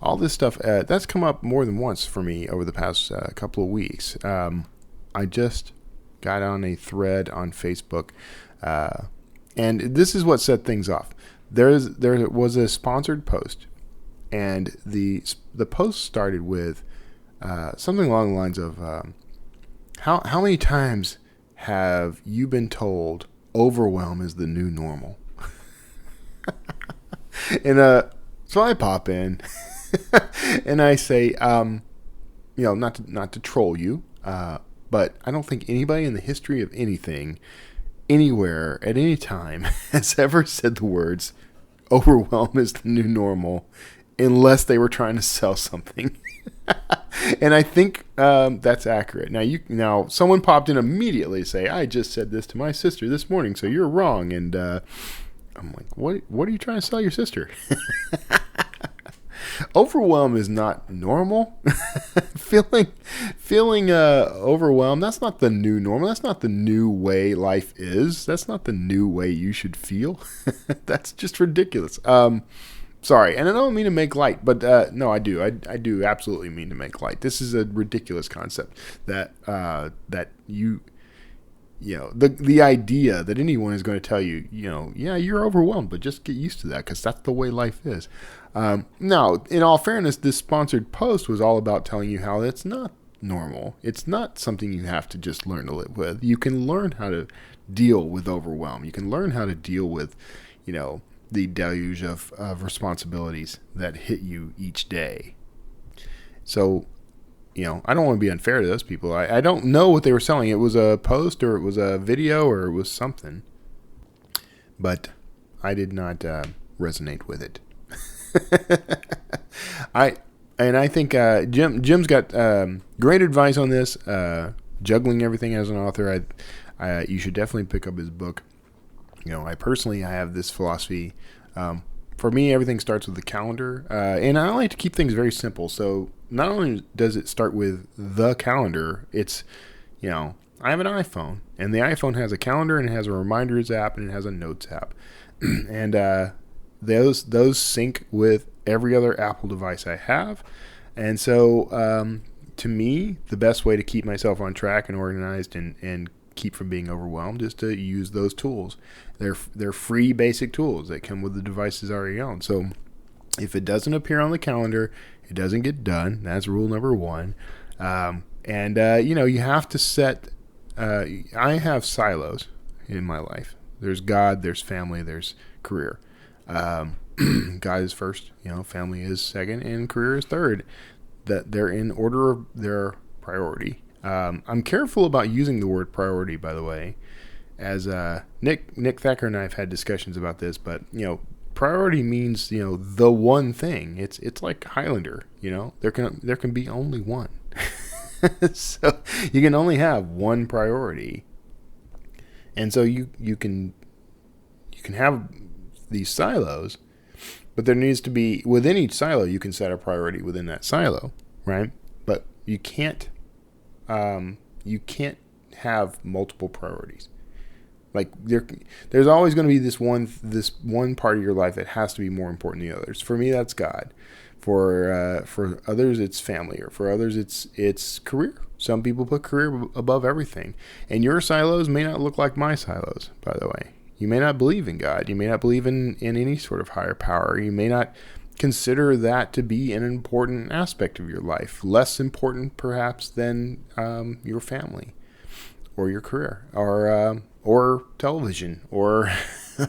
Speaker 1: all this stuff that's come up more than once for me over the past couple of weeks. I just got on a thread on Facebook, and this is what set things off. There was a sponsored post, and the post started with something along the lines of how many times have you been told overwhelm is the new normal? And so I pop in and I say, not to troll you, but I don't think anybody in the history of anything, anywhere, at any time has ever said the words overwhelm is the new normal unless they were trying to sell something. And I think that's accurate. Now someone popped in immediately to say, I just said this to my sister this morning, so you're wrong. And I'm like, what are you trying to sell your sister? Overwhelm is not normal. feeling overwhelmed, that's not the new normal. That's not the new way life is. That's not the new way you should feel. That's just ridiculous. Sorry, and I don't mean to make light, but no, I do. I do absolutely mean to make light. This is a ridiculous concept that the idea that anyone is going to tell you, yeah, you're overwhelmed, but just get used to that because that's the way life is. Now, in all fairness, this sponsored post was all about telling you how it's not normal. It's not something you have to just learn to live with. You can learn how to deal with overwhelm. You can learn how to deal with, the deluge of responsibilities that hit you each day. So, I don't want to be unfair to those people. I don't know what they were selling. It was a post or it was a video or it was something. But I did not resonate with it. I think Jim's got great advice on this. Juggling everything as an author. You should definitely pick up his book. I have this philosophy. For me, everything starts with the calendar, and I like to keep things very simple. So not only does it start with the calendar, it's, I have an iPhone, and the iPhone has a calendar, and it has a reminders app, and it has a notes app, and those sync with every other Apple device I have, and so to me, the best way to keep myself on track and organized and keep from being overwhelmed is to use those tools. They're free basic tools that come with the devices already on. So if it doesn't appear on the calendar, it doesn't get done. That's rule number one. You have to set. I have silos in my life. There's God, there's family, there's career. God is first. Family is second, and career is third. That they're in order of their priority. I'm careful about using the word priority, by the way, as Nick Thacker and I have had discussions about this, but priority means the one thing. It's like Highlander. There can be only one, so you can only have one priority, and so you can have these silos, but there needs to be within each silo you can set a priority within that silo, right? But you can't have multiple priorities. Like there's always going to be this one part of your life that has to be more important than the others. For me, that's God. For others, it's family, or for others, it's career. Some people put career above everything, and your silos may not look like my silos. By the way, you may not believe in God. You may not believe in any sort of higher power. You may not consider that to be an important aspect of your life, less important perhaps than your family or your career or television or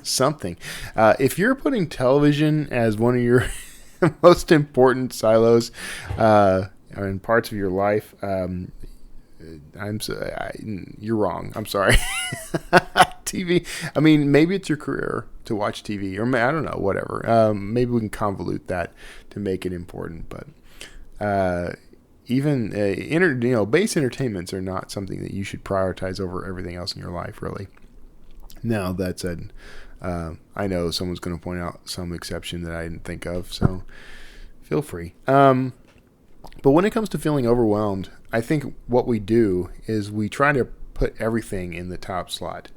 Speaker 1: something. If you're putting television as one of your most important silos in parts of your life, you're wrong. I'm sorry. TV. I mean, maybe it's your career to watch TV, or I don't know, whatever. Maybe we can convolute that to make it important. But even base entertainments are not something that you should prioritize over everything else in your life, really. Now, that said, I know someone's going to point out some exception that I didn't think of, so feel free. But when it comes to feeling overwhelmed, I think what we do is we try to put everything in the top slot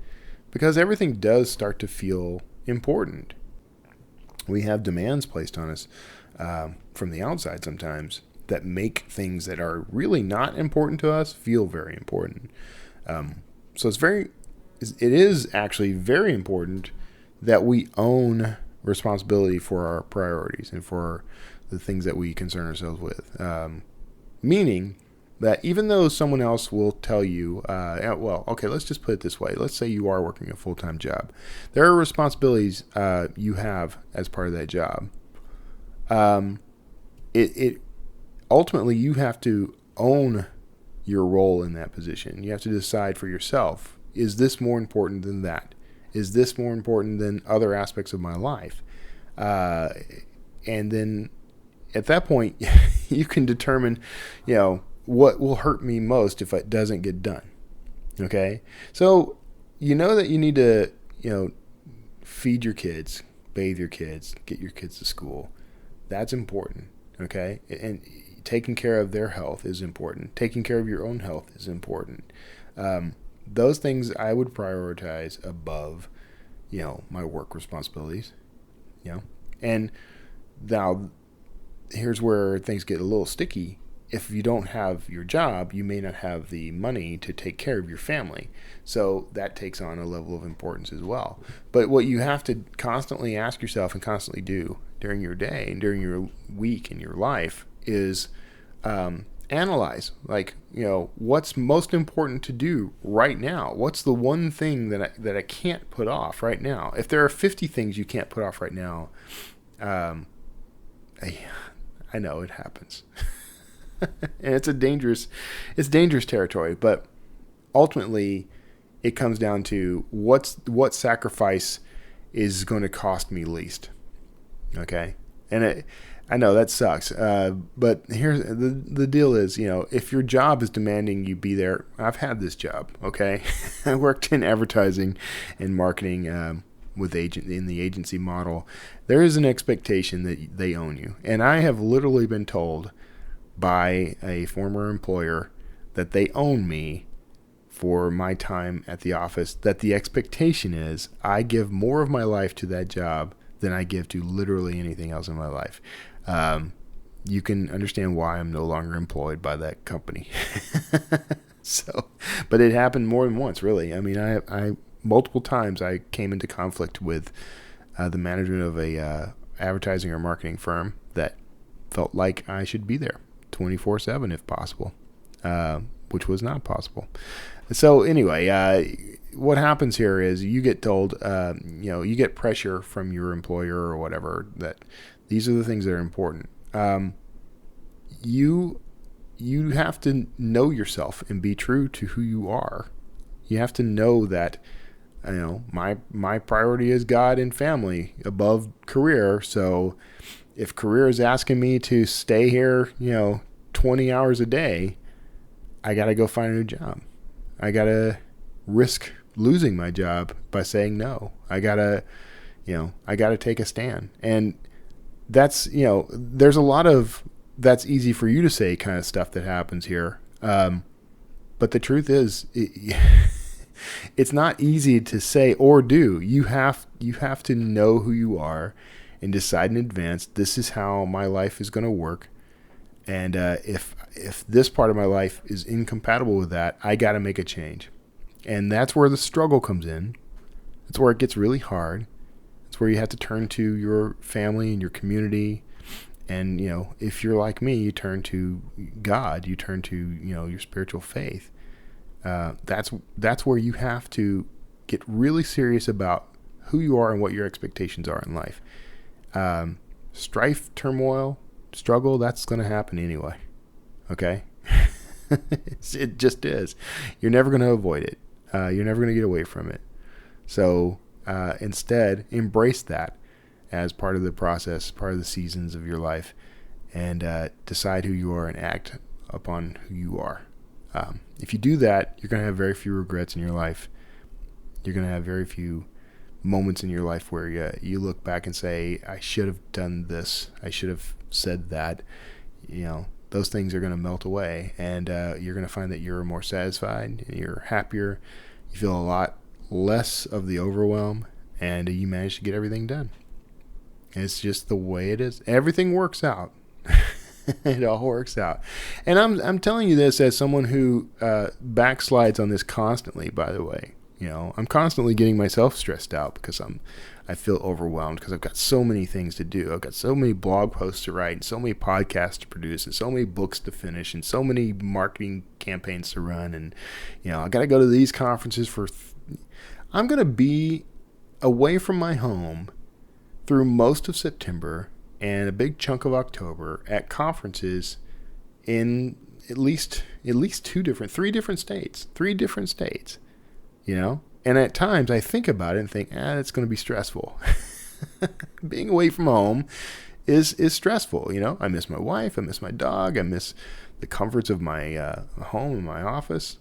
Speaker 1: because everything does start to feel important. We have demands placed on us from the outside sometimes that make things that are really not important to us feel very important. So it is actually very important that we own responsibility for our priorities and for the things that we concern ourselves with. Meaning that even though someone else will tell you, okay, let's just put it this way. Let's say you are working a full-time job. There are responsibilities you have as part of that job. It ultimately, you have to own your role in that position. You have to decide for yourself, is this more important than that? Is this more important than other aspects of my life? And then at that point, you can determine, what will hurt me most if it doesn't get done. Okay? So, you know that you need to, feed your kids, bathe your kids, get your kids to school. That's important. Okay? And taking care of their health is important. Taking care of your own health is important. Those things I would prioritize above, my work responsibilities. And now here's where things get a little sticky. If you don't have your job, you may not have the money to take care of your family. So that takes on a level of importance as well. But what you have to constantly ask yourself and constantly do during your day and during your week and your life is analyze, what's most important to do right now? What's the one thing that I can't put off right now? If there are 50 things you can't put off right now, I know it happens. And it's dangerous territory, but ultimately it comes down to what sacrifice is going to cost me least. Okay? And I know that sucks, but here's the deal is, if your job is demanding you be there, I've had this job, okay? I worked in advertising and marketing in the agency model. There is an expectation that they own you. And I have literally been told by a former employer that they own me for my time at the office, that the expectation is I give more of my life to that job than I give to literally anything else in my life. You can understand why I'm no longer employed by that company. But it happened more than once, really. I mean, I multiple times I came into conflict with the management of a advertising or marketing firm that felt like I should be there 24/7 if possible, which was not possible. So anyway, what happens here is you get told, you get pressure from your employer or whatever that these are the things that are important. You have to know yourself and be true to who you are. You have to know that, my priority is God and family above career. So if career is asking me to stay here, 20 hours a day, I got to go find a new job. I got to risk losing my job by saying no. I got to take a stand. And that's, there's a lot of that's easy for you to say kind of stuff that happens here. But the truth is, it's not easy to say or do. You have to know who you are and decide in advance, this is how my life is going to work. And if this part of my life is incompatible with that, I got to make a change. And that's where the struggle comes in. That's where it gets really hard. It's where you have to turn to your family and your community. And, if you're like me, you turn to God, you turn to, your spiritual faith. That's where you have to get really serious about who you are and what your expectations are in life. Strife, turmoil, struggle, that's going to happen anyway. Okay? It just is. You're never going to avoid it. You're never going to get away from it. So instead, embrace that as part of the process, part of the seasons of your life, and decide who you are and act upon who you are. If you do that, you're going to have very few regrets in your life. You're going to have very few moments in your life where you look back and say, I should have done this. I should have said that. Those things are going to melt away, and you're going to find that you're more satisfied, you're happier, you feel a lot less of the overwhelm, and you manage to get everything done. It's just the way it is. Everything works out. It all works out. And I'm telling you this as someone who backslides on this constantly, by the way. I'm constantly getting myself stressed out because I feel overwhelmed because I've got so many things to do. I've got so many blog posts to write and so many podcasts to produce and so many books to finish and so many marketing campaigns to run. And, I got to go to these conferences I'm going to be away from my home through most of September and a big chunk of October at conferences in at least three different states. And at times I think about it and think, it's going to be stressful. Being away from home is stressful. I miss my wife. I miss my dog. I miss the comforts of my home and my office.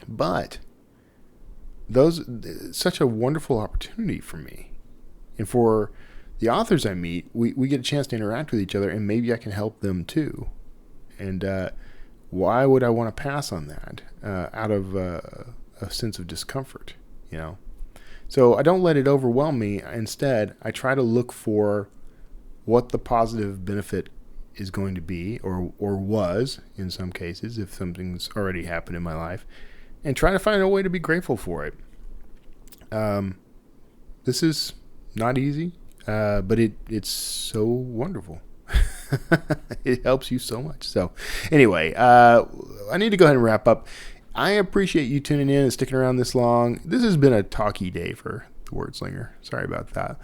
Speaker 1: But such a wonderful opportunity for me. And for the authors I meet, we get a chance to interact with each other, and maybe I can help them too. And why would I want to pass on that out of a sense of discomfort, So I don't let it overwhelm me. Instead, I try to look for what the positive benefit is going to be, or was in some cases, if something's already happened in my life, and try to find a way to be grateful for it. This is not easy, but it's so wonderful. It helps you so much. So anyway, I need to go ahead and wrap up. I appreciate you tuning in and sticking around this long. This has been a talky day for the Word Slinger. Sorry about that.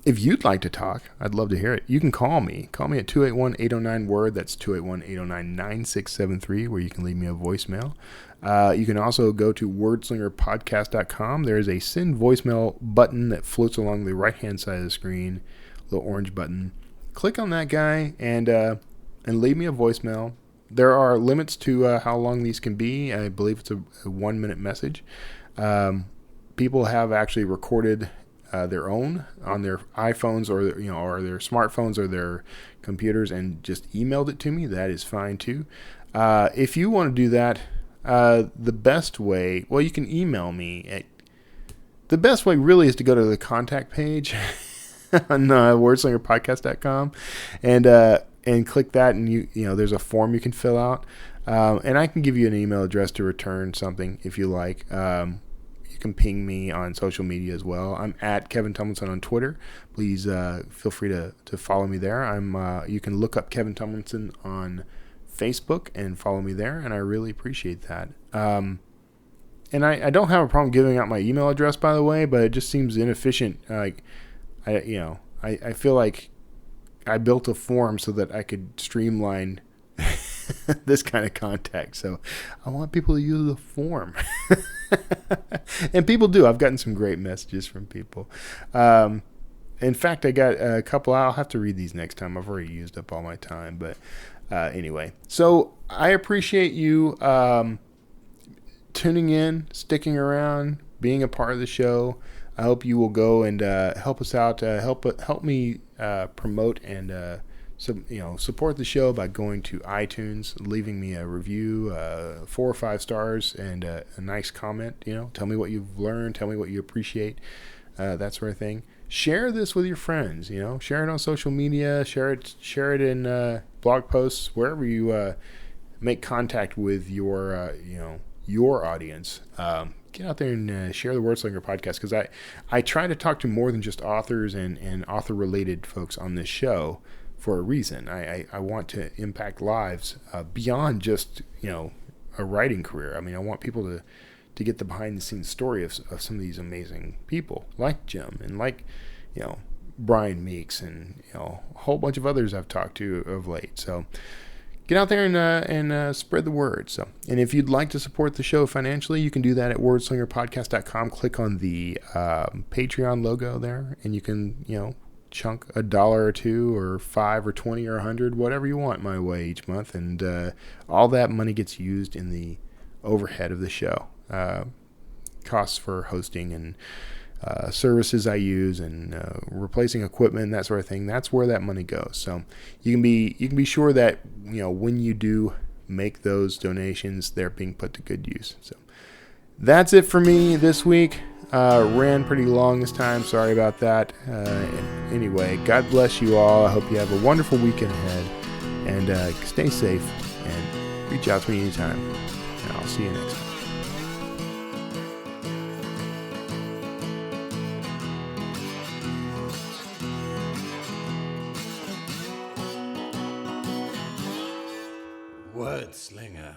Speaker 1: If you'd like to talk, I'd love to hear it. You can call me. Call me at 281-809-WORD. That's 281-809-9673, where you can leave me a voicemail. You can also go to wordslingerpodcast.com. There is a send voicemail button that floats along the right-hand side of the screen, little orange button. Click on that guy and leave me a voicemail. There are limits to how long these can be. I believe it's a 1-minute message. People have actually recorded their own on their iPhones or their smartphones or their computers and just emailed it to me. That is fine too. If you want to do that, the best way, you can email me. The best way really is to go to the contact page on wordslingerpodcast.com and click that, and there's a form you can fill out, and I can give you an email address to return something if you like. You can ping me on social media as well. I'm at Kevin Tomlinson on Twitter. Please feel free to follow me there. You can look up Kevin Tomlinson on Facebook and follow me there, and I really appreciate that. And I don't have a problem giving out my email address, by the way, but it just seems inefficient. I feel like I built a form so that I could streamline this kind of contact. So I want people to use the form. And people do. I've gotten some great messages from people. In fact, I got a couple. I'll have to read these next time. I've already used up all my time. But anyway, so I appreciate you tuning in, sticking around, being a part of the show. I hope you will go and help us out, help me promote and support the show by going to iTunes, leaving me a review, 4 or 5 stars, and a nice comment. Tell me what you've learned, tell me what you appreciate, that sort of thing. Share this with your friends. Share it on social media, share it in blog posts, wherever you make contact with your audience. Get out there and share the Wordslinger podcast, because I try to talk to more than just authors and author-related folks on this show for a reason. I want to impact lives beyond just a writing career. I mean, I want people to get the behind-the-scenes story of some of these amazing people, like Jim and like Brian Meeks and a whole bunch of others I've talked to of late. So get out there and spread the word. So, and if you'd like to support the show financially, you can do that at wordslingerpodcast.com. Click on the Patreon logo there, and you can, chunk $1 or $2 or $5 or $20 or $100, whatever you want my way each month. And all that money gets used in the overhead of the show. costs for hosting and services I use and replacing equipment, that sort of thing. That's where that money goes. So you can be sure that when you do make those donations, they're being put to good use. So that's it for me this week. Ran pretty long this time. Sorry about that. Anyway, God bless you all. I hope you have a wonderful weekend ahead, and stay safe, and reach out to me anytime. And I'll see you next time.
Speaker 4: Word Slinger.